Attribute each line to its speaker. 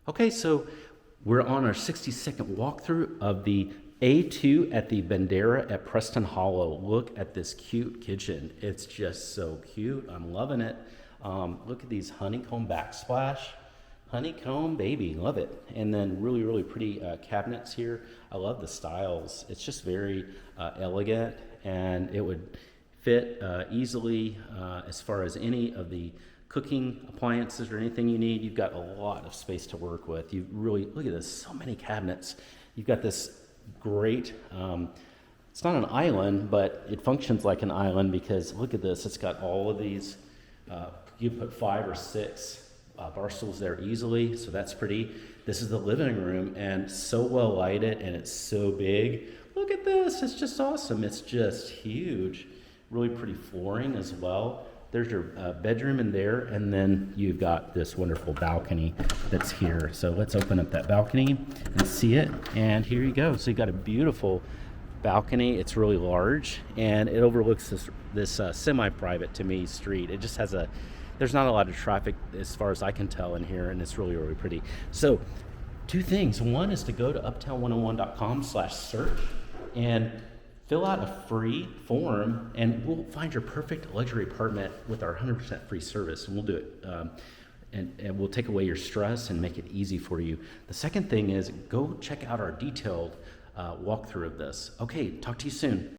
Speaker 1: Okay, so we're on our 60-second walkthrough of the A2 at the Bandera at Preston Hollow. Look at this cute kitchen. It's just so cute. I'm loving it. Look at these honeycomb backsplash. Honeycomb, baby, love it. And then really, really pretty cabinets here. I love the styles. It's just very elegant, and it would fit easily as far as any of the cooking appliances or anything you need. You've got a lot of space to work with. You really, look at this, so many cabinets. You've got this great, it's not an island, but it functions like an island because look at this, it's got all of these, you put 5 or 6 bar stools there easily, so that's pretty. This is the living room, and so well lighted, and it's so big. Look at this, it's just awesome. It's just huge. Really pretty flooring as well. There's your bedroom in there, and then you've got this wonderful balcony that's here. So let's open up that balcony and see it. And here you go. So you've got a beautiful balcony. It's really large, and it overlooks this semi-private, to me, street. It just has there's not a lot of traffic as far as I can tell in here, and it's really, really pretty. So 2 things. One is to go to uptown101.com/search and fill out a free form, and we'll find your perfect luxury apartment with our 100% free service, and we'll do it. And we'll take away your stress and make it easy for you. The second thing is go check out our detailed walkthrough of this. Okay, talk to you soon.